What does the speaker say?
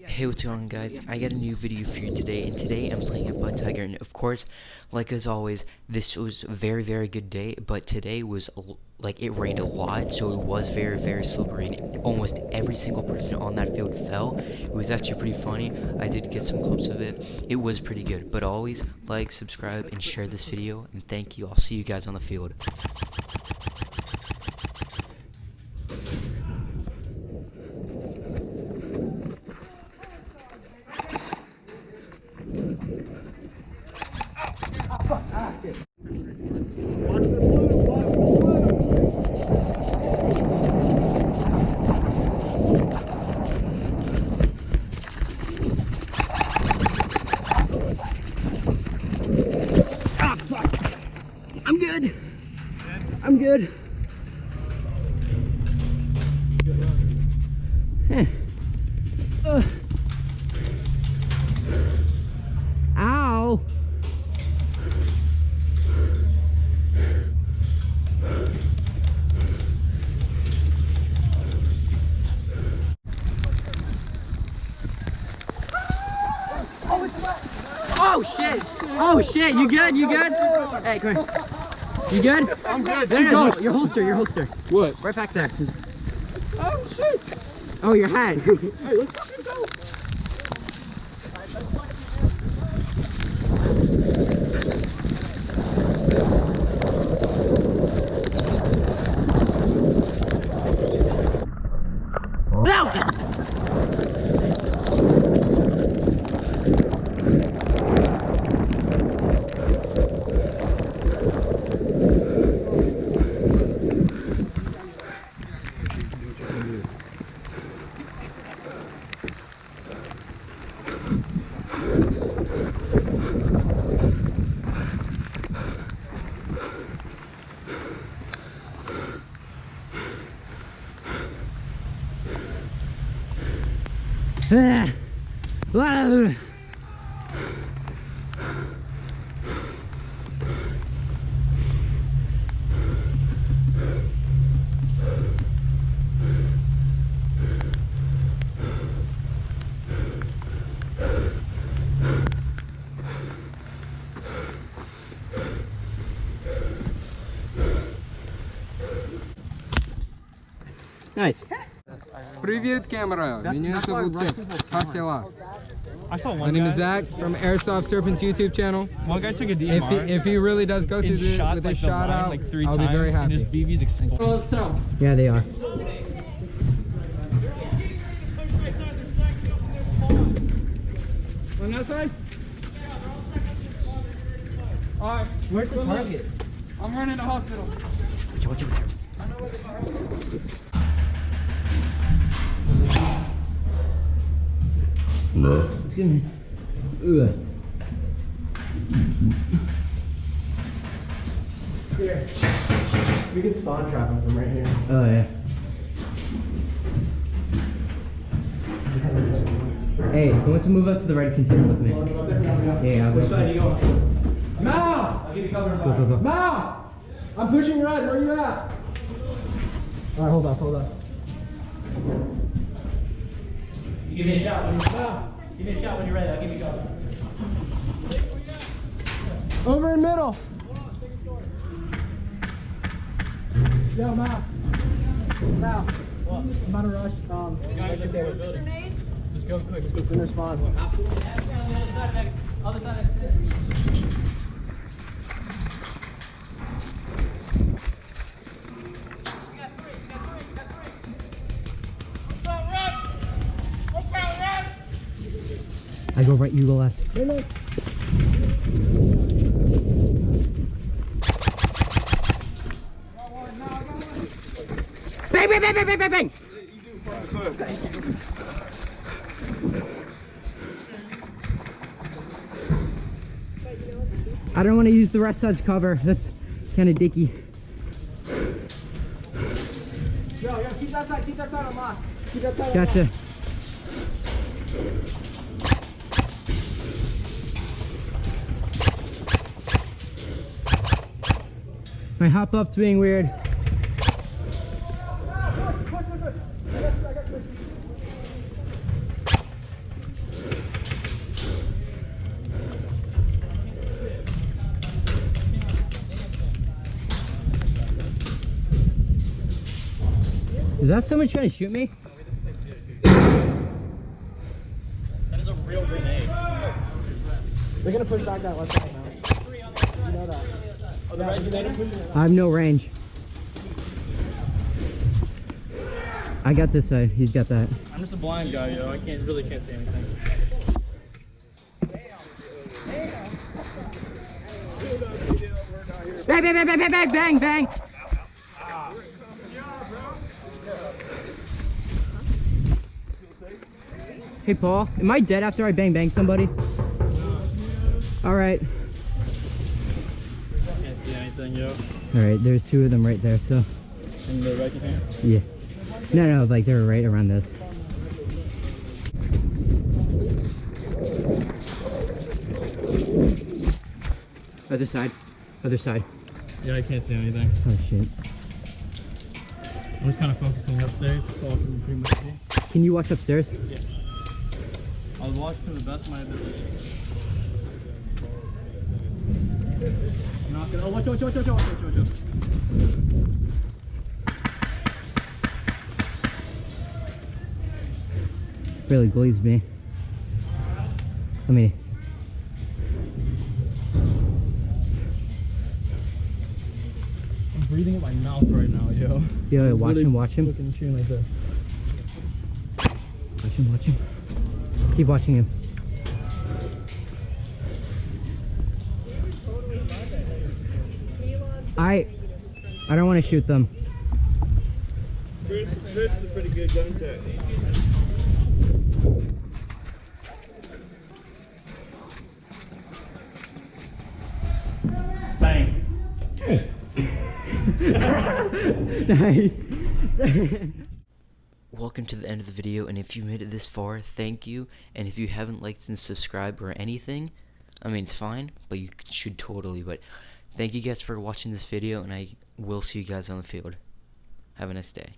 Hey, what's going on, guys? I got a new video for you today, and today I'm playing at BlackTiger. And of course, like as always, this was a very good day, but today was like it rained a lot, so it was very slippery, and almost every single person on that field fell. It was actually pretty funny. I did get some clips of it. It was pretty good. But always like, subscribe, and share this video, and thank you. I'll see you guys on the field. I'm good. Ow. Oh shit! Oh shit! You good? You good? Hey, come here. You good? I'm good. There you go. Your holster. What? Right back there. Oh shit! Oh, your hat. Hey, let's fucking go. No! Nice. Привет, камера. Меня зовут Zach. Как дела? I saw My one name guy. is Zach from Airsoft Serpent's YouTube channel. One guy took a DMR. If he really does go through and this shot with like his the shot line out, like 3 I'll times, be very and happy. his BB's exploded. Yeah, they are. On that side? Alright, Where's the target? I'm running to hospital. Excuse me. Ugh. Here. We can spawn trap him from right here. Oh yeah. Hey, who wants to move up to the right? Continue with me. Yeah, I'll Which go. side are you going? Mal! I'll give you cover and Go. Mal! I'm pushing red. Where are you at? Alright, hold on. You give me a shot when you're Mal! Give me a shot when you're ready. I'll give you cover. Over in middle. Yo, Mal. Mal. What? I'm about to rush. Right there. Let's go quick. Let's go finish spawn. Other side. I go right, you go left. Bang! I don't want to use the rest side's cover. That's kind of dicky. Yo, keep that side unlocked. Keep that side Gotcha. unlocked. My hop up's being weird. Is that someone trying to shoot me? That is a real grenade. They're gonna push back that left side now. You know that. Oh, the red grenade? I have no range. I got this side. He's got that. I'm just a blind guy, yo. I really can't say anything. Bang, bang, bang, bang, bang, bang, bang, bang. Hey, Paul, am I dead after I bang somebody? All right. Can't see anything, yo. All right, there's 2 of them right there, so. In the right hand? Yeah. No, like they're right around this. Other side. Other side. Yeah, I can't see anything. Oh, shit. I'm just kind of focusing upstairs, so I can pretty much see. Can you watch upstairs? Yeah. I'll watch to the best of my ability. Not gonna. Oh, watch. Really glazed me. I mean, I'm breathing in my mouth right now, yo. yo, watch him. Looking and shooting like this. Watch him. Keep watching him. I don't want to shoot them. Chris is a pretty good gun tech. Bang. Nice. Welcome to the end of the video, and if you made it this far, thank you. And if you haven't liked and subscribed or anything, I mean, it's fine, but you should totally. But thank you guys for watching this video, and I will see you guys on the field. Have a nice day.